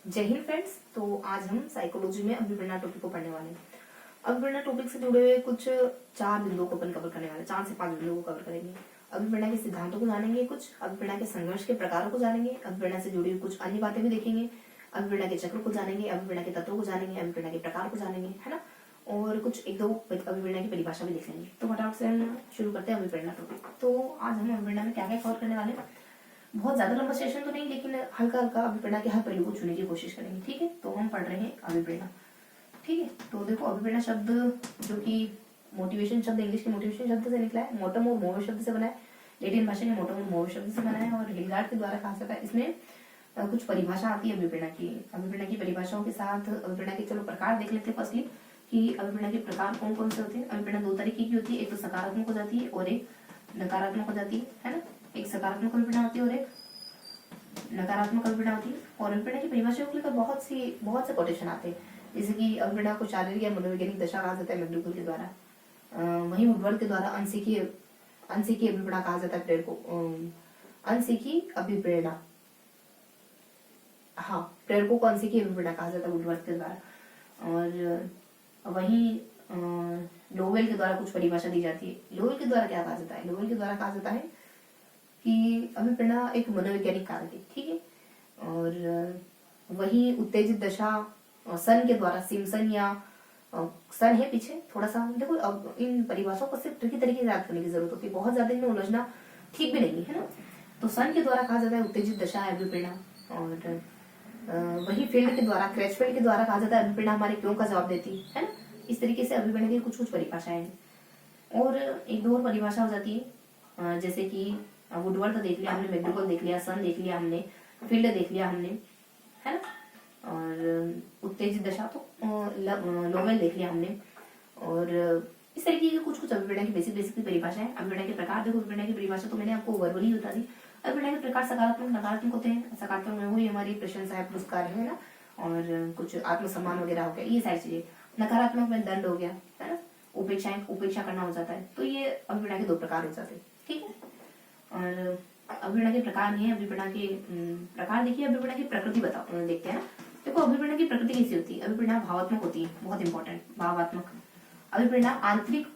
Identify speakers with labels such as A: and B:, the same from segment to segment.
A: जय हिंद फ्रेंड्स। तो आज हम साइकोलॉजी में अभिप्रेरणा टॉपिक को पढ़ने वाले हैं। अभिप्रेरणा टॉपिक से जुड़े हुए कुछ 4 बिंदुओं को अपन कवर करने वाले हैं, 4 से 5 बिंदुओं को कवर करेंगे। अभिप्रेरणा के सिद्धांतों को जानेंगे, कुछ अभिप्रेरणा के संघर्ष के प्रकारों को जानेंगे, अभिप्रेरणा से जुड़ी हुई कुछ अन्य बातें भी देखेंगे, अभिप्रेरणा के चक्र को जानेंगे, अभिप्रेरणा के तत्वों को जानेंगे, अभिप्रेरणा के प्रकार को जानेंगे, है ना। और कुछ 1-2 अभिप्रेरणा की परिभाषा भी देख लेंगे। तो फटाफट से हम शुरू करते हैं अभिप्रेरणा टॉपिक। तो आज हम अभिप्रेरणा में क्या क्या कवर करने वाले हैं। बहुत ज्यादा लंबा सेशन तो नहीं, लेकिन हल्का हल्का अभिप्रेरणा के हर पहलू को छूने की कोशिश करेंगे। ठीक है, तो हम पढ़ रहे हैं अभिप्रेरणा। ठीक है, तो देखो अभिप्रेरणा शब्द जो कि मोटिवेशन शब्द, इंग्लिश के मोटिवेशन शब्द से निकला है, मोटम और मोवे शब्द से बना है, लेटिन भाषा के मोटम और मोवे शब्द से बना है और हिलगार्ड के द्वारा कहा जाता है। इसमें कुछ परिभाषा आती है अभिप्रेरणा की। अभिप्रेरणा की परिभाषाओं के साथ अभिप्रेरणा के चलो प्रकार देख लेते हैं। फर्स्टली कि अभिप्रेरणा के प्रकार कौन कौन से होते हैं। अभिप्रेरणा 2 तरीके की होती है, एक तो सकारात्मक हो जाती है और एक नकारात्मक हो जाती है ना। एक सकारात्मक अभिप्रेरणा होती है और एक नकारात्मक अभिप्रेरणा होती है। और अभिप्रेरणा की परिभाषा को लेकर बहुत से कोटेशन आते हैं, जैसे कि अभिप्रेरणा को शारीरिक या मनोवैज्ञानिक दशा कहा जाता है मैकडूगल के द्वारा। वहीं वुडवर्ड के द्वारा अनसीखी अभिप्रेरणा कहा जाता है प्रेरक को। अनसीखी अभिप्रेरणा, हाँ, प्रेरकों को अनसीखी अभिप्रेरणा कहा जाता है वुडवर्ड के द्वारा। और वहीं लोवेल के द्वारा कुछ परिभाषा दी जाती है। लोवेल के द्वारा क्या कहा जाता है। लोवेल के द्वारा कहा जाता है कि अभिप्रेरणा एक मनोवैज्ञानिक कारक है। ठीक है, और वही उत्तेजित दशा सन के द्वारा, सिम्पसन या सन है पीछे थोड़ा सा। देखो अब इन परिभाषाओं को सिर्फ ट्रिकी तरीके से याद करने की जरूरत होती है, बहुत ज्यादा इनमें उलझना ठीक भी नहीं है ना। तो सन के द्वारा कहा जाता है उत्तेजित दशा है अभिप्रेरणा। और वही फील्ड के द्वारा, क्रेचफील्ड के द्वारा कहा जाता है अभिप्रेरणा हमारे क्यों का जवाब देती है ना। इस तरीके से अभिप्रेरणा की कुछ परिभाषाएं हैं। और 1-2 और परिभाषा हो जाती है, जैसे कि वुडवर्ड का देख लिया हमने, मैकडूगल देख लिया, सन देख लिया हमने, फील्ड देख लिया हमने, है ना। और उत्तेजित दशा तो लोवेल देख लिया हमने। और इस तरीके की कुछ अभिप्रेरणा की बेसिक परिभाषा है। अभिप्रेरणा के प्रकार देखो, अभिप्रेरणा की परिभाषा तो मैंने आपको वर्बली बता दी। अभिप्रेरणा के प्रकार सकारात्मक नकारात्मक होते हैं। सकारात्मक में वही हमारी प्रशंसा है, पुरस्कार है ना, और कुछ आत्मसम्मान वगैरह हो गया, ये सारी चीजें। नकारात्मक में दंड हो गया, है ना, उपेक्षा करना हो जाता है। तो ये अभिप्रेरणा के 2 प्रकार हो जाते हैं। ठीक है, और अभिप्रेरणा के प्रकार नहीं है, अभिप्रेरणा के प्रकार देखिए। अभिप्रेरणा की प्रकृति देखते हैं ना। देखो अभिप्रेरणा की प्रकृति कैसी होती है। अभिप्रेरणा भावात्मक होती है, बहुत इंपॉर्टेंट, भावात्मक। अभिप्रेरणा आंतरिक,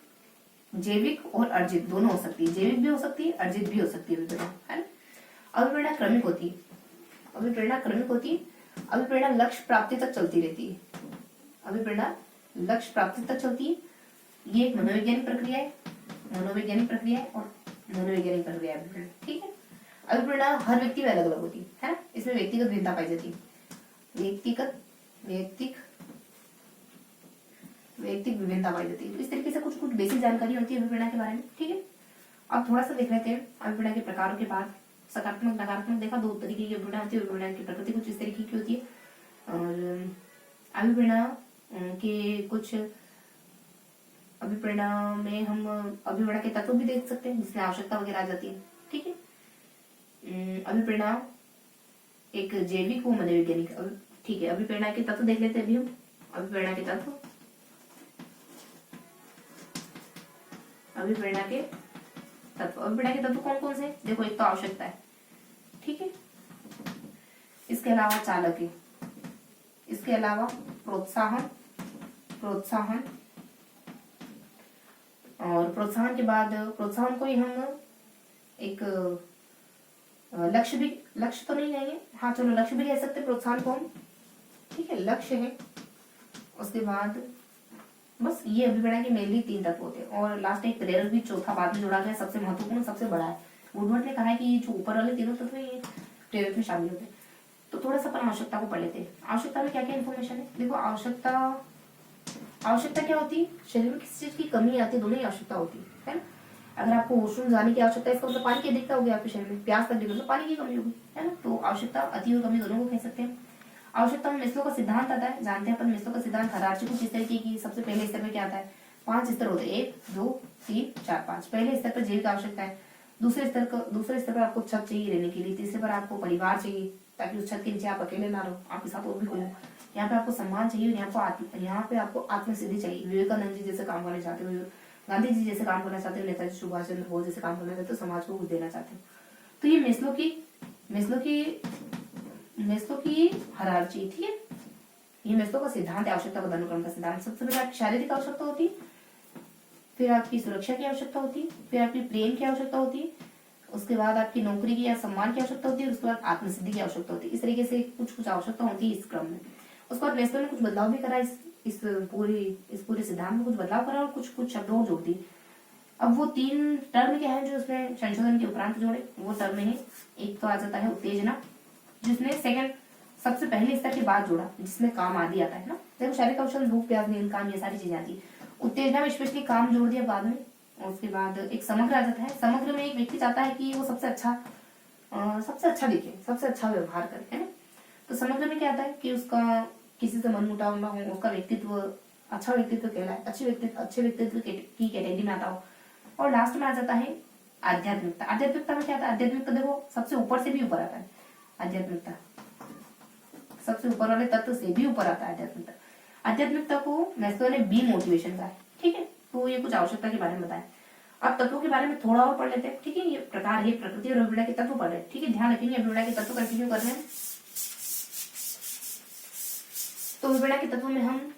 A: जैविक और अर्जित दोनों हो सकती है। जैविक भी हो सकती है, अर्जित भी हो सकती है अभिप्रेरणा, है ना। अभिप्रेरणा क्रमिक होती है। अभिप्रेरणा क्रमिक होती है। अभिप्रेरणा लक्ष्य प्राप्ति तक चलती रहती है। अभिप्रेरणा लक्ष्य प्राप्ति तक चलती है। ये एक मनोवैज्ञानिक प्रक्रिया है, मनोवैज्ञानिक प्रक्रिया है और मनोवैज्ञानिक प्रक्रिया है। ठीक है, अभिप्रेरणा हर व्यक्ति में अलग अलग होती है ना। इसमें व्यक्तिगत भिन्नता पाई जाती है, व्यक्तिगत विभिन्नता पाई जाती है। तो इस तरीके से कुछ बेसिक जानकारी होती है अभिप्रेरणा के बारे में। ठीक है, अब थोड़ा सा देख लेते हैं अभिप्रेरणा के प्रकारों के बाद। सकारात्मक नकारात्मक देखा, 2 तरीके की अभिप्रेरणा होती है। अभिप्रेरणा की प्रकृति कुछ इस तरीके की होती है। और अभिप्रेरणा के कुछ अभिप्रेरणा में हम अभिप्रेरणा के तत्व भी देख सकते हैं, जिसमें आवश्यकता वगैरह आ जाती है। ठीक है, अभिप्रेरणा एक जैविक व मनोवैज्ञानिक। ठीक है, अभिप्रेरणा के तत्व देख लेते हैं अभी हम। अभिप्रेरणा के तत्व, अभिप्रेरणा के तत्व, अभिप्रेरणा के तत्व कौन कौन से। देखो एक तो आवश्यकता है, ठीक है, इसके अलावा चालक है, इसके अलावा प्रोत्साहन, और प्रोत्साहन के बाद प्रोत्साहन को ही हम एक लक्ष्य तो नहीं लेंगे, हाँ चलो लक्ष्य भी ले सकते हैं प्रोत्साहन को हम। ठीक है, लक्ष्य है। उसके बाद बस ये अभिप्रेरणा के मेनली 3 तत्व होते हैं। और लास्ट एक प्रेरक भी चौथा बाद में जोड़ा गया, सबसे महत्वपूर्ण, सबसे बड़ा है। वुडवर्ड ने कहा है कि ये जो ऊपर वाले 3 तत्व ये प्रेरक में शामिल होते हैं। तो थोड़ा सा अपन आवश्यकता को पढ़ लेते हैं। आवश्यकता में क्या क्या इन्फॉर्मेशन है। देखो आवश्यकता क्या होती है। शरीर में किसी चीज की कमी आती है, दोनों ही आवश्यकता होती है ना। अगर आपको वॉशरूम जाने की आवश्यकता है, इसका मतलब पानी की अधिकता होगी आपके शरीर में, प्यास लगेगी तो पानी की कमी होगी, है ना। तो आवश्यकता, अति और कमी दोनों को कह सकते हैं। आवश्यकता में मेस्लो का सिद्धांत आता है, जानते हैं अपन मेस्लो का सिद्धांत। हायरार्की कुछ इस तरीके की, सबसे पहले स्तर पे क्या आता है, 5 स्तर होते हैं, 1 2 3 4 5। पहले स्तर पर जैविक आवश्यकता है। दूसरे स्तर पर आपको छत चाहिए रहने के लिए। तीसरे पर आपको परिवार चाहिए, ताकि उस छत के नीचे आप अकेले ना रहो, आपके साथ और भी कोई हो। यहाँ पे आपको सम्मान चाहिए, यहाँ पे आपको आत्मसिद्धि चाहिए। विवेकानंद जी जैसे काम करना चाहते हो, गांधी जी जैसे काम करना चाहते हो, नेताजी सुभाष चंद्र बोस जैसे काम करना चाहते हो, समाज को कुछ देना चाहते हो। तो ये मेस्लो की मेस्लो की हायरार्की, ठीक है, ये मेस्लो का सिद्धांत है, आवश्यकता पदानुक्रम का सिद्धांत। सबसे पहले आपकी शारीरिक आवश्यकता होती है, फिर आपकी सुरक्षा की आवश्यकता होती है, फिर आपकी प्रेम की आवश्यकता होती है, उसके बाद आपकी नौकरी की या सम्मान की आवश्यकता होती है, उसके बाद आत्मसिद्धि की आवश्यकता होती है। इस तरीके से कुछ कुछ आवश्यकता होती है इस क्रम में। उसके बाद मेस्लो ने कुछ बदलाव भी करा, इस पूरे सिद्धांत में कुछ बदलाव करा और कुछ कुछ शब्दों को जोड़ दी। अब वो 3 टर्म क्या है जो उसने संशोधन के उपरांत जोड़े, वो टर्म है, एक तो आ जाता है उत्तेजना, जिसने सेकंड सबसे पहले स्तर के बाद जोड़ा, जिसमें काम आदि आता है ना, देखो शारीरिक कौशल, भूख प्यास नींद काम, ये सारी चीजें आती है। उत्तेजना में स्पेशली काम जोड़ दिया बाद में। और उसके बाद एक समग्र आ जाता है। समग्र में एक व्यक्ति चाहता है कि वो सबसे अच्छा दिखे, सबसे अच्छा व्यवहार करे, है ना। तो समग्र में क्या आता है कि उसका किसी से मनमुटाव ना हो, उसका व्यक्तित्व अच्छा व्यक्तित्व कहलाए, अच्छे व्यक्तित्व की कैटेगरी में आता हो। और लास्ट में आ जाता है आध्यात्मिकता। आध्यात्मिकता में क्या आता है, आध्यात्मिकता देखो सबसे ऊपर से भी ऊपर आता है, आध्यात्मिकता सबसे ऊपर वाले तत्व से भी ऊपर आता है आध्यात्मिकता। आध्यात्मिकता को मेस्लो ने बी मोटिवेशन का है, ठीक है। तो ये कुछ आवश्यकता के बारे में बताया। अब तत्वों के बारे में थोड़ा और पढ़ लेते हैं, ठीक है। ये प्रकार है प्रकृति और अभिप्राय के तत्व पढ़ रहे हैं, ठीक है। ध्यान रखेंगे अभिप्राय के तत्व कंटिन्यू कर रहे हैं। तो अभिप्राय के तत्व में हम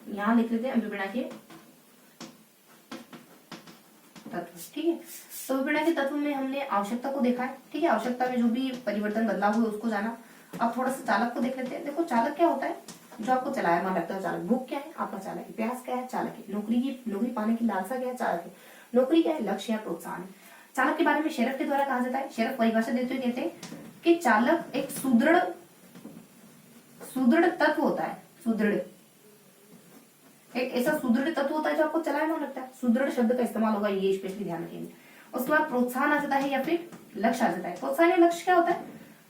A: यहाँ लिख लेते हैं अभिप्राय के तत्व, ठीक है। तो अभिप्राय के तत्व में हमने आवश्यकता को देखा है, ठीक है। आवश्यकता में जो भी परिवर्तन बदलाव हुए उसको जाना। अब थोड़ा सा चालक को देख लेते हैं। देखो चालक क्या होता है, जो आपको चलायमान रखता है चालक। भूख क्या है, आपका चालक है। प्यास क्या है, चालक है। नौकरी पाने की लालसा क्या है, चालक है। नौकरी क्या है, लक्ष्य या प्रोत्साहन है। चालक के बारे में शेरफ के द्वारा कहा जाता है, शेरफ परिभाषा देते हुए कहते हैं कि चालक एक सुदृढ़ तत्व होता है। सुदृढ़ एक ऐसा सुदृढ़ तत्व होता है जो आपको चलायमान रखता है। सुदृढ़ शब्द का इस्तेमाल होगा, ये स्पेशली ध्यान रखेंगे। उसके बाद प्रोत्साहन आ जाता है या फिर लक्ष्य आ जाता है। प्रोत्साहन या लक्ष्य क्या होता है,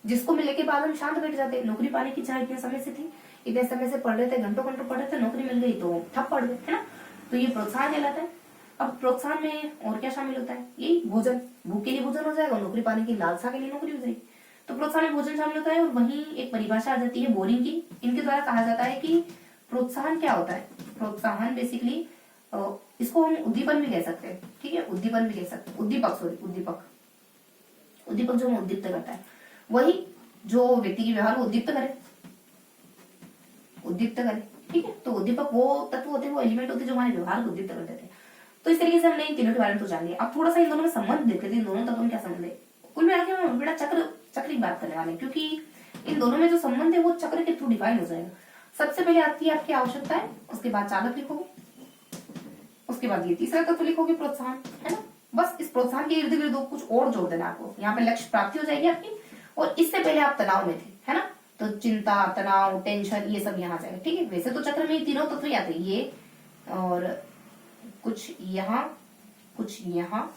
A: जिसको मिलने के बाद हम शांत बैठ जाते हैं। नौकरी पाने की चाह इतने समय से थी, इतने समय से पढ़ रहे थे, घंटों पढ़ रहे थे, नौकरी मिल गई तो ठप पड़ गए, है ना। तो ये प्रोत्साहन कहलाता है। अब प्रोत्साहन में और क्या शामिल होता है, यही भोजन, भूख के लिए भोजन हो जाएगा, नौकरी पाने की लालसा के लिए नौकरी हो जाएगी। तो प्रोत्साहन में भोजन शामिल होता है। और वहीं एक परिभाषा आ जाती है बोरिंग की। इनके द्वारा कहा जाता है कि प्रोत्साहन क्या होता है। प्रोत्साहन बेसिकली इसको हम उद्दीपन भी कह सकते हैं, ठीक है। उद्दीपन भी कह सकते हैं, उद्दीपक जो हमें उद्दीप्त करता है, वही जो व्यक्ति की व्यवहार को उद्दीप्त करे, ठीक है। तो उद्दीपक वो तत्व होते हैं, वो एलिमेंट होते हैं जो हमारे व्यवहार को उद्दीप्त कर देते हैं। तो इस तरीके से हमने इन तीनों के बारे में तो जान लिया। अब थोड़ा सा इन दोनों में संबंध देख लेते हैं, इन दोनों तत्वों में क्या संबंध है। कुल मिला के हम बड़ा चक्र की बात करने वाले हैं, क्योंकि इन दोनों में जो संबंध है वो चक्र के थ्रू डिफाइन हो जाएगा। सबसे पहले आती है आपकी आवश्यकता है, उसके बाद चालक लिखोगे, उसके बाद ये तीसरा तत्व लिखोगे प्रोत्साहन, है ना। बस इस प्रोत्साहन के इर्द गिर्द कुछ और जोड़ देना आपको। यहाँ पे लक्ष्य प्राप्ति हो जाएगी आपकी, और इससे पहले आप तनाव में थे, है ना। तो चिंता, तनाव, टेंशन, ये सब यहाँ जाएगा, ठीक है। वैसे तो चक्र में तीनों तत्व आते हैं, ये और कुछ यहाँ, कुछ यहाँ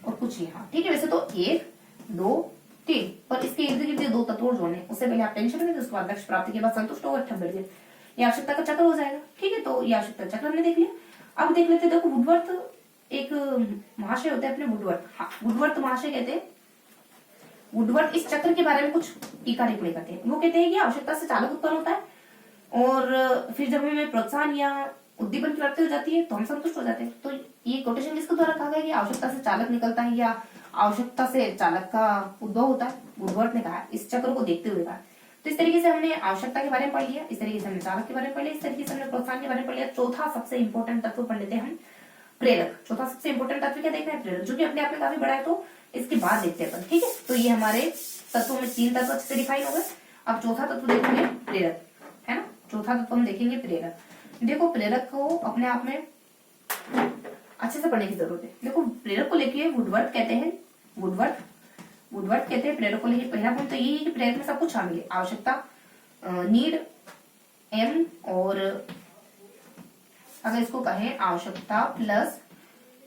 A: और कुछ यहाँ, ठीक है। वैसे तो 1 2 3, पर इसके इर्द गिर्द 2 तत्व जोड़ने। उससे पहले आप टेंशन में थे, उसके बाद लक्ष्य प्राप्ति के बाद संतुष्ट हो गए, ठप बैठ गए। ये आवश्यकता का चक्र हो जाएगा, ठीक है। तो ये आवश्यकता चक्र हमने देख लिया। अब देख लेते, देखो वुडवर्थ एक महाशय होते हैं अपने, वुडवर्थ महाशय कहते हैं। वुडवर्थ इस चक्र के बारे में कुछ टीका टिप्पणी करते हैं। वो कहते हैं कि आवश्यकता से चालक उत्पन्न होता है, और फिर जब हमें प्रोत्साहन या उद्दीपन की प्राप्ति हो जाती है तो हम संतुष्ट हो जाते हैं। तो ये कोटेशन किसके द्वारा कहा गया कि आवश्यकता से चालक निकलता है या आवश्यकता से चालक का उद्भव होता है, वुडवर्थ ने कहा, इस चक्र को देखते हुए कहा। तो इस तरीके से हमने आवश्यकता के बारे में पढ़ लिया, इस तरीके से हमने चालक के बारे में पढ़ लिया, इस तरीके से हमने प्रोत्साहन के बारे में पढ़ लिया। चौथा सबसे इंपॉर्टेंट तत्व पढ़ लेते हैं हम, प्रेरक। चौथा सबसे इंपॉर्टेंट तत्व क्या देखना है, प्रेरक, जो कि अपने आप में काफी बड़ा है। तो इसके बाद देखते हैं अपन, ठीक है। तो ये हमारे तत्वों में 3 तत्व अच्छे से डिफाइन हो गए। अब चौथा तत्व देखेंगे प्रेरक, है ना। चौथा तत्व हम देखेंगे प्रेरक। देखो प्रेरक को अपने आप में अच्छे से पढ़ने की जरूरत है। देखो प्रेरक को लेके वुडवर्थ कहते हैं प्रेरक को लेके पहला पॉइंट तो यही है कि प्रेरक में सब कुछ शामिल है। आवश्यकता, नीड, एम, और अगर इसको कहें आवश्यकता प्लस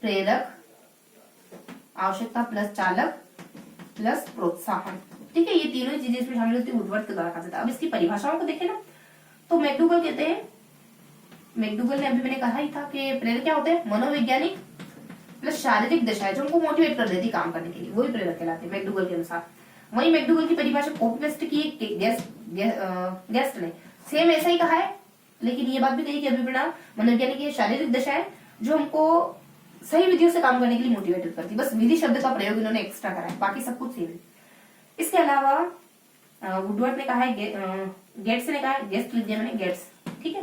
A: प्रेरक, आवश्यकता प्लस चालक प्लस प्रोत्साहन, ठीक है। ये तीनों चीजें इसमें शामिल होती है, वुडवर्थ के द्वारा कहा जाता है। अब इसकी परिभाषाओं को देखें ना, तो मैकडूगल कहते हैं, मैकडूगल ने अभी मैंने कहा ही था कि प्रेरक क्या होते हैं, मनोवैज्ञानिक प्लस शारीरिक दशाएं जो उनको मोटिवेट कर देती काम करने के लिए, वही प्रेरक कहलाते हैं मैकडूगल के अनुसार। वही मैकडूगल की परिभाषा कॉपी पेस्ट की गेस्ट ने सेम ऐसा ही कहा है, लेकिन ये बात भी कही कि अभिप्रेरणा मनोवैज्ञानिक शारीरिक दशाएं जो हमको सही विधियों से काम करने के लिए मोटिवेटेड करती। बस विधि शब्द का प्रयोग इन्होंने एक्स्ट्रा करा है, बाकी सब कुछ सेम है। इसके अलावा वुडवर्थ ने कहा है, गेट्स ने कहा है, गेट्स लिख दिया मैंने, गेट्स, ठीक है,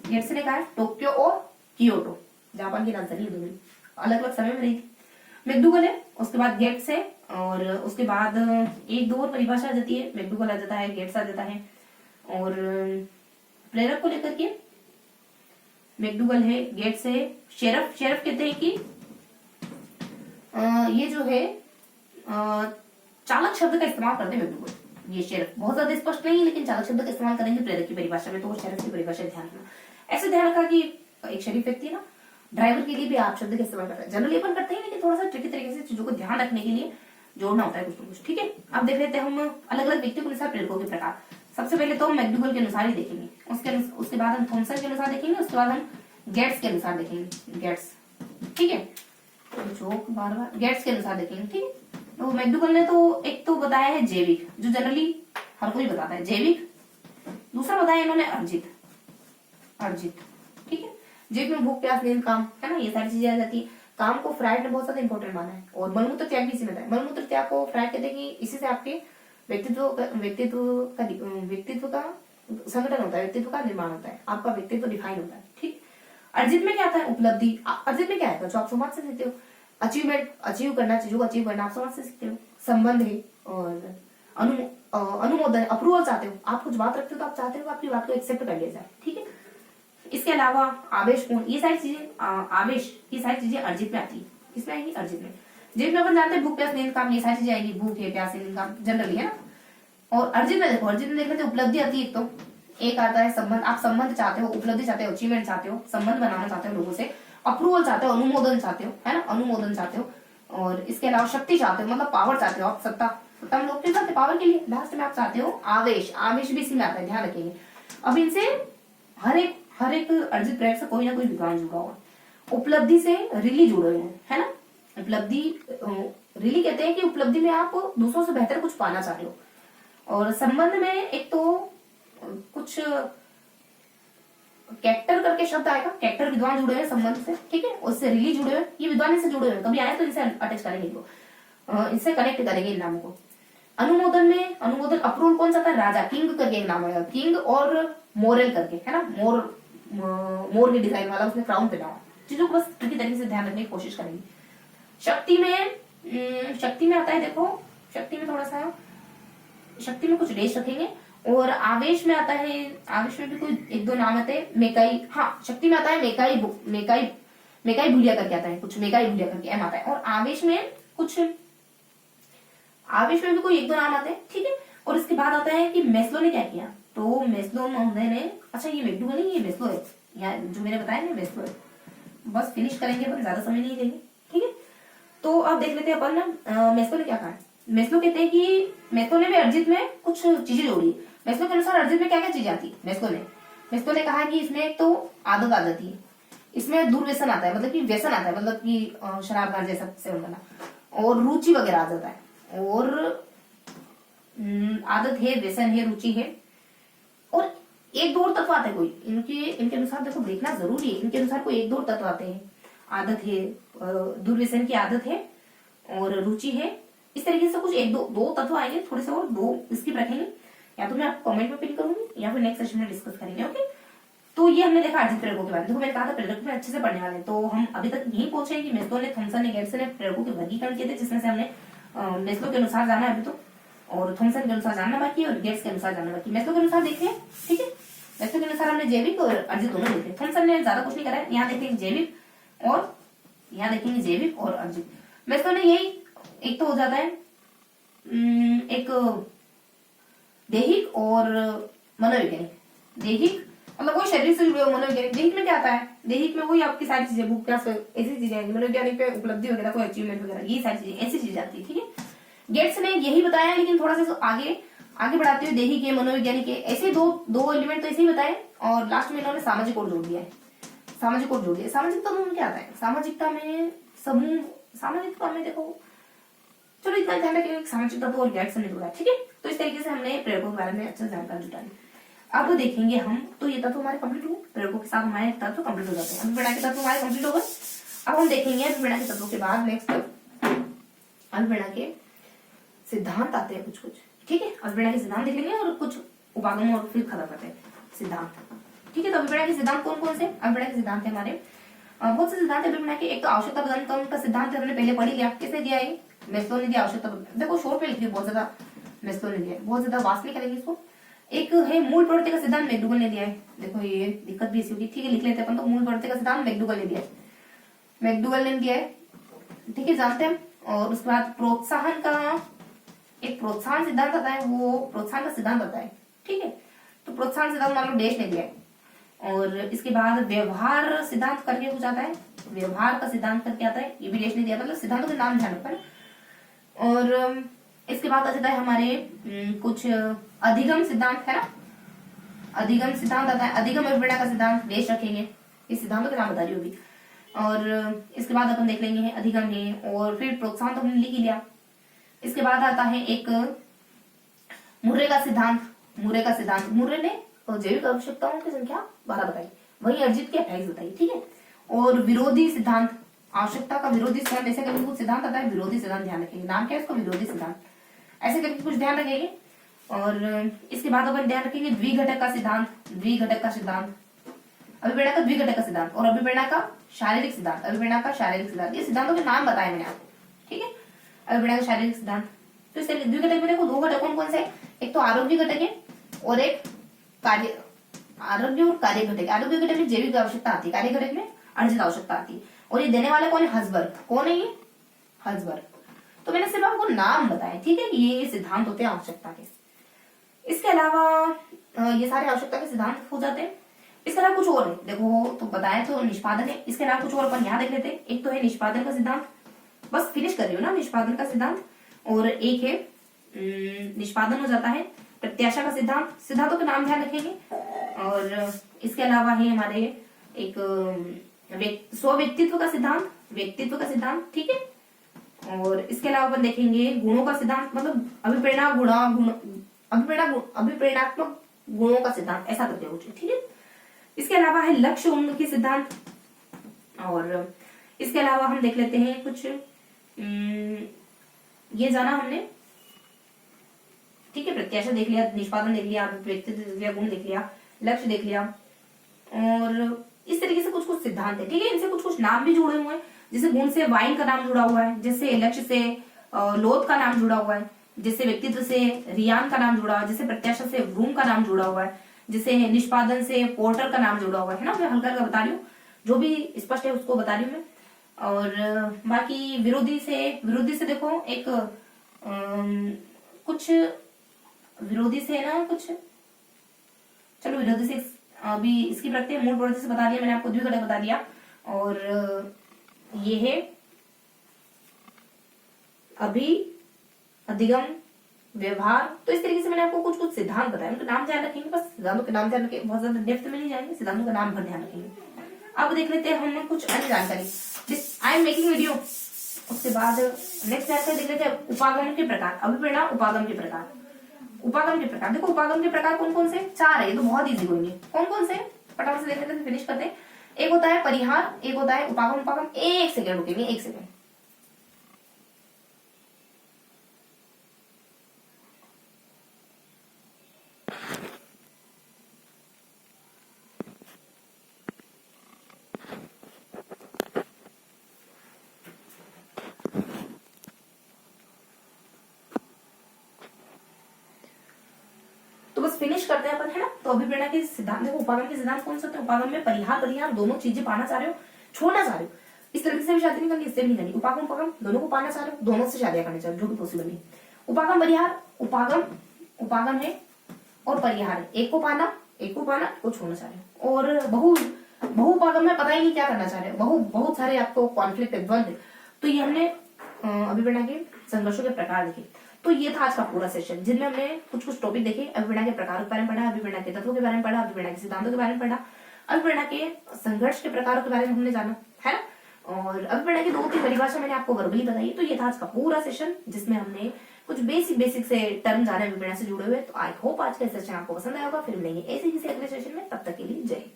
A: गेट्स ने कहा है टोक्यो और कियोटो, जापान की राजधानी दोनों अलग अलग समय में रही थी। मैक्डूगल है, उसके बाद गेट्स है, और उसके बाद एक दो और परिभाषा आ जाती है, मैक्डूगल आ जाता है, गेट्स आ जाता है, और प्रेरक को लेकर के मैक्डूगल है, गेट्स है, शेरफ, शेरफ कहते हैं कि ये जो है चालक शब्द का इस्तेमाल करते हैं मैक्डूगल, ये शेरफ बहुत ज्यादा स्पष्ट नहीं है, लेकिन चालक शब्द का इस्तेमाल करेंगे प्रेरक की परिभाषा में, तो वो शेरफ की परिभाषा ध्यान रखना। ऐसे ध्यान रखा कि एक शरीफ व्यक्ति है ना, ड्राइवर के लिए भी आप शब्द का इस्तेमाल करते हैं, जनरली अपन करते हैं, लेकिन थोड़ा सा ट्रिकी तरीके से चीजों को ध्यान रखने के लिए जोड़ना होता है कुछ ना कुछ, ठीक है। अब देख लेते हैं हम अलग अलग व्यक्ति के अनुसार प्रेरकों के प्रकार। सबसे पहले तो मैक्डूगल के अनुसार ही देखेंगे, उसके बाद हम थॉमसन के अनुसार देखेंगे, उसके बाद हम गेट्स के अनुसार देखेंगे, गेट्स, ठीक है, जोक बार बार गेट्स के अनुसार देखेंगे, ठीक है। तो मैक्डूगल ने तो एक तो बताया है जैविक, जो जनरली हर कोई बताता है जैविक, दूसरा बताया इन्होंने अर्जित, अर्जित, ठीक है। जैविक में भूख प्यास नींद काम है ना, ये सारी चीजें आ जाती है। काम को फ्राइड ने बहुत ज्यादा इंपॉर्टेंट माना है, और मलमूत्र त्याग भी इसी में था। मलमूत्र त्याग को फ्राइड कहते हैं कि इसी से आपके व्यक्तित्व का संगठन होता है, व्यक्तित्व का निर्माण होता है, आपका व्यक्तित्व डिफाइन होता है, ठीक। अर्जित में क्या आता है, उपलब्धि। अर्जित में क्या है, जो आप समाज से सीखते हो, अचीवमेंट, अचीव करना, चीजों को अचीव करना आप समाज से सीखते हो। संबंध है, और अनुमोदन, अप्रूवल चाहते हो, आप कुछ बात रखते हो तो आप चाहते हो आपकी बात को एक्सेप्ट कर लिया जाए, ठीक है। इसके अलावा आवेश पूर्ण, ये सारी चीजें, आवेश, ये सारी चीजें अर्जित में आती है, किसमें आएगी, अर्जित में। जिसमें अपन जानते हैं भूख प्यास नींद काम, ये सारी चीजें आएगी, भूख है, प्यास है, नींद काम जनरली है ना। और अर्जित में देखो, अर्जित में देखने से उपलब्धि आती है, तो एक आता है संबंध, आप संबंध चाहते हो, उपलब्धि चाहते हो, अचीवमेंट चाहते हो, संबंध बनाना चाहते हो लोगों से, अप्रूवल चाहते हो, अनुमोदन चाहते हो, है ना, अनुमोदन चाहते हो, और इसके अलावा शक्ति चाहते हो, मतलब पावर चाहते हो आप, सत्ता, सत्ता में लोग क्या चाहते हैं, पावर के लिए। लास्ट में आप चाहते हो आवेश, आवेश भी इसी में आता है, ध्यान रखेंगे। अब इनसे हर एक अर्जित प्रयोग से कोई ना कोई विद्वान जुड़ा हुआ। उपलब्धि से रिली जुड़े हुए हैं, है ना, उपलब्धि, रिली कहते हैं कि उपलब्धि में आप दूसरों से बेहतर कुछ पाना चाहते हो। और संबंध में एक तो कुछ कैरेक्टर करके शब्द आएगा, कैरेक्टर विद्वान जुड़े हुए संबंध से, ठीक है, उससे रिली जुड़े हुए, ये विद्वान से जुड़े हुए, कभी आए तो इनसे अटैच करेंगे, इनसे कनेक्ट करेंगे इन नामों को। अनुमोदन में, अनुमोदन अप्रूवल कौन सा था, राजा, किंग करके एक नाम आएगा, किंग, और मोरल करके, है ना, मोर की डिजाइन वाला, उसने क्राउन पहना हुआ। चीजों को बस ट्रिकी तरीके से ध्यान रखने की कोशिश करेंगे। शक्ति में आता है, देखो शक्ति में थोड़ा सा, शक्ति में कुछ रेश रखेंगे। और आवेश में आता है, आवेश में भी कोई एक दो नाम आते हैं, मेकाई, हाँ शक्ति में आता है मेकाई भूलिया करके आता है, कुछ मेकाई भूलिया करके एम आता है। और आवेश में भी कोई एक दो नाम आते हैं, ठीक है। और इसके बाद आता है कि मेस्लो ने क्या किया, तो मेस्लो महोदय ने, अच्छा ये मैक्डूगल नहीं, ये मेस्लो है, या जो मैंने बताया ना मेस्लो है। बस फिनिश करेंगे अपन, ज्यादा समय नहीं लेंगे, ठीक है। तो अब देख लेते हैं अपन ना, मेस्लो ने क्या कहा। मेस्लो कहते हैं कि मेस्लो ने भी अर्जित में कुछ चीजें जोड़ी। मेस्लो के अनुसार अर्जित में क्या क्या चीजें आती है, मेस्लो ने कहा कि इसमें एक तो आदत आ जाती है, इसमें दुर्व्यसन आता है, मतलब कि व्यसन आता है, मतलब कि शराब गांजे सब सेवन करना, और रुचि वगैरह आ जाता है। और आदत है, व्यसन है, रुचि है, और एक दो और तत्व आते हैं कोई, इनके अनुसार देखो देखना जरूरी है, इनके अनुसार कोई एक दो तत्व आते हैं। आदत है, दुर्व्यसन की आदत है, और रुचि है, इस तरीके से कुछ एक दो तत्व आएंगे, थोड़े से और दो स्किप रखेंगे, या तो मैं आपको कमेंट में पिन करूंगी या फिर नेक्स्ट सेशन में डिस्कस करेंगे, ओके। तो ये हमने देखा अर्जित प्रेरकों के बारे में। देखो मैंने कहा था प्रेरक में अच्छे से पढ़ने वाले, तो हम अभी तक यही पहुंचे कि मेस्लो ने, थॉमसन ने, गेट्स ने प्रेरकों के वर्गीकरण किए थे, जिसमें से हमने मेस्लो के अनुसार जाना है अभी तो, और थॉमसन के अनुसार जानना बाकी, और गेट्स के अनुसार जानना बाकी। मेस्लो के अनुसार देखिए, ठीक है, मेस्लो के अनुसार हमने जैविक और अर्जित दोनों देखे। थॉमसन ने ज्यादा कुछ नहीं करा है, यहाँ देखेंगे जैविक, और यहाँ देखेंगे जैविक और अर्जित। मेस्लो ने यही, एक तो हो जाता है एक दैहिक और मनोवैज्ञानिक। दैहिक मतलब वही शरीर से जुड़े हुए, मनोवैज्ञानिक दैहिक में क्या आता है, दैहिक में वही आपकी सारी चीजें, भूख प्यास ऐसी चीजें आएंगी। मनोवैज्ञानिक पे उपलब्धि वगैरह, कोई अचीवमेंट वगैरह, ये सारी चीजें, ऐसी चीजें आती है, ठीक है। गेट्स ने यही बताया, लेकिन थोड़ा सा आगे बढ़ाते हुए दैहिक है, मनोवैज्ञानिक है, ऐसे दो एलिमेंट तो ऐसे ही बताए, और लास्ट में इन्होंने सामाजिक और जोड़ दिया है। सामाजिकता में क्या आता है, सामाजिकता में समूह, सामाजिकता में देखो, चलो इतना ध्यान रखिए, सामाजिकता तो और गेट्स ने जोड़ा, ठीक है। तो इस तरीके से हमने प्रयोगों के बारे में अच्छा जानकारी जुटा ली। अब देखेंगे हम, तो ये तत्व हमारे कंप्लीट हुए, प्रयोगों के साथ हमारे तत्व कंप्लीट हो जाते हैं। अभिप्रेरणा के तत्व हमारे कंप्लीट हो गए। अब हम देखेंगे अभिप्रेरणा के तत्वों के बाद नेक्स्ट अभिप्रेरणा के सिद्धांत आते हैं कुछ, ठीक है, अभिप्रेरणा के सिद्धांत देख लेंगे और कुछ उपागम और फिर खत्म करते हैं सिद्धांत। ठीक है, तो अभिप्रेरणा के सिद्धांत कौन कौन से? अभिप्रेरणा के सिद्धांत है हमारे बहुत से सिद्धांत है अभिप्रेरणा के। एक तो आवश्यकता बदलाव का सिद्धांत हमने पहले पढ़ लिया, किसने दिया है? मेस्लो ने दिया आवश्यकता। देखो शोर पे लिख रही बहुत ज्यादा, मेस्लो ने दिया, बहुत ज्यादा वास्ट नहीं करेंगे इसको। एक है मूल प्रवृत्ति का सिद्धांत, मैकडूगल ने दिया है। देखो ये दिक्कत भी इसी होगी, ठीक है लिख लेते हैं अपन तो। मूल प्रवृत्ति का सिद्धांत मैकडूगल ने दिया है, मैकडूगल ने दिया है, ठीक है जानते हैं। और उसके बाद प्रोत्साहन का एक प्रोत्साहन सिद्धांत आता है, वो प्रोत्साहन का सिद्धांत आता है, ठीक है। तो प्रोत्साहन सिद्धांत मान लो डैश ने दिया है। और इसके बाद व्यवहार सिद्धांत करके कुछ आता है, व्यवहार का सिद्धांत करके आता है, ये भी डैश ने दिया, मतलब सिद्धांतों के नाम ध्यान रखना। और इसके बाद आ जाता है हमारे कुछ अधिगम सिद्धांत है ना, अधिगम सिद्धांत आता है, अधिगम अभिप्रेरणा का सिद्धांत डैश रखेंगे, इस सिद्धांतों के नाम बता रही होगी। और इसके बाद अपन देख लेंगे अधिगम है, और फिर प्रोत्साहन तो हमने लिख ही लिया। इसके बाद आता है एक मुर्रे का सिद्धांत, मुर्रे का सिद्धांत, मुर्रे ने जैविक आवश्यकताओं की संख्या 12 बताई, वही अर्जित की 28 बताई, ठीक है। और विरोधी सिद्धांत, आवश्यकता का विरोधी सिद्धांत, ऐसे करके कुछ सिद्धांत आता है, विरोधी सिद्धांत ध्यान रखेंगे, नाम क्या है इसका? विरोधी सिद्धांत, ऐसे करके कुछ ध्यान रखेंगे। और इसके बाद अपन ध्यान रखेंगे द्विघटक का सिद्धांत, द्विघटक का सिद्धांत, अभिप्रेरणा का द्विघटक का सिद्धांत, और अभिप्रेरणा का शारीरिक सिद्धांत, अभिप्रेरणा का शारीरिक सिद्धांत। ये सिद्धांतों के नाम बताए मैंने आपको, ठीक है। अभिप्रेरणा का शारीरिक सिद्धांत, तो इससे द्विघटक में देखो 2 घटक कौन कौन से? एक तो आरोग्य घटक है और एक कार्य, आरोग्य और कार्य घटक। आरोग्य घटक में जैविक आवश्यकता आती है, कार्य घटक में अर्जित आवश्यकता आती है। और ये देने वाले कौन है? हर्ज़बर्ग। कौन है ये? हर्ज़बर्ग। तो मैंने सिर्फ आपको नाम बताए, ठीक है, ये सिद्धांत होते हैं आवश्यकता के। इसके अलावा ये सारे आवश्यकता के सिद्धांत हो जाते हैं। इसके अलावा कुछ और है, देखो तो बताया तो निष्पादन है, इसके अलावा कुछ और अपन यहाँ देख लेते हैं। एक तो है निष्पादन का सिद्धांत, बस फिनिश कर रही हो ना निष्पादन का सिद्धांत। और एक है निष्पादन हो जाता है प्रत्याशा का सिद्धांत, सिद्धांतों के नाम ध्यान रखेंगे। और इसके अलावा है हमारे एक स्वव्यक्तित्व का सिद्धांत, व्यक्तित्व का सिद्धांत, ठीक है। और इसके अलावा अपन देखेंगे गुणों का सिद्धांत, मतलब अभिप्रेरणा अभिप्रेरणात्मक गुणों का सिद्धांत, ऐसा करते हो, ठीक है। इसके अलावा है लक्ष्य उन्मुखी सिद्धांत। और इसके अलावा हम देख लेते हैं कुछ ये जाना हमने, ठीक है, प्रत्याशा देख लिया, निष्पादन देख लिया, व्यक्तित्व देख लिया, गुण देख लिया, लक्ष्य देख लिया। और इस तरीके से कुछ कुछ सिद्धांत है, ठीक है। इनसे कुछ कुछ नाम भी जुड़े हुए हैं, जैसे गुण से वाइन का नाम जुड़ा हुआ है, जैसे लक्ष्य से लोथ का नाम जुड़ा हुआ है, जैसे व्यक्तित्व से रियान का नाम जुड़ा हुआ है, जैसे प्रत्याशा से व्रूम का नाम जुड़ा हुआ है, जैसे निष्पादन से पोर्टर का नाम जुड़ा हुआ है ना। मैं हल्का हल्का बता रही हूँ, जो भी स्पष्ट है उसको बता रही हूँ मैं। और बाकी विरोधी से देखो एक कुछ विरोधी से है ना कुछ, चलो विरोधी से अभी इसकी प्रत्यय मूल प्रवृत्ति से बता दिया मैंने आपको, द्विघटक बता दिया। और ये है अधिगम, व्यवहार। तो इस तरीके से मैंने आपको कुछ कुछ सिद्धांत बताए, उनके नाम ध्यान रखेंगे, बस सिद्धांतों के नाम ध्यान रखेंगे, बहुत ज्यादा डेप्थ में नहीं जाएंगे, सिद्धांतों का नाम भर ध्यान रखेंगे। अब देख लेते हैं हम कुछ अन्य जानकारी, आई एम मेकिंग वीडियो। उसके बाद नेक्स्ट जानकारी देख लेते हैं उपागम के प्रकार, अभिप्रेरणा उपागम के प्रकार। उपागम के प्रकार, देखो उपागम के प्रकार कौन कौन से? 4 है, ये तो बहुत इजी होंगे। कौन कौन से? फटाफट से देख लेते हैं, फिनिश करते हैं। एक होता है परिहार, एक होता है उपागम। उपागम 1 सेकेंड रुकेंगे, 1 सेकेंड। फिनिश करते हैं अपन, है ना। तो अभिप्रेरणा के सिद्धांत, देखो उपागम के सिद्धांत कौन से होते हैं? उपागम में परिहार दोनों चीजें पाना चाह रहे हो, छोड़ना चाह रहे हो, इस तरीके से भी शादी नहीं करनी, इससे भी नहीं करनी। उपागम दोनों को पाना चाह रहे हो, दोनों से शादियां करनी चाह रहे हो, जो भी पॉसिबल है। उपागम परिहार, उपागम है और परिहार है, एक को पाना एक को छोड़ना चाह रहे हो। और बहु उपागम में पता ही नहीं क्या करना चाह रहे हो, बहुत सारे आपको कॉन्फ्लिक्ट है, द्वंद। तो ये हमने अभिप्रेरणा के संघर्षों के प्रकार देखे। तो ये था आज का पूरा सेशन, जिनमें हमने कुछ कुछ टॉपिक देखे, अभिप्रेरणा के प्रकारों के बारे में पढ़ा, अभिप्रेरणा के तत्वों के बारे में पढ़ा, अभिप्रेरणा के सिद्धांतों के बारे में पढ़ा, अभिप्रेरणा के संघर्ष के प्रकारों के बारे में हमने जाना, है ना। और अभिप्रेरणा की 2-3 परिभाषा मैंने आपको वर्बली बताई। तो ये था आज का पूरा सेशन, जिसमें हमने कुछ बेसिक से टर्म जाने अभिप्रेरणा से जुड़े हुए। तो आई होप आज का सेशन आपको पसंद आया होगा। फिर मिलेंगे ऐसे किसी अगले सेशन में, तब तक के लिए जय हिंद।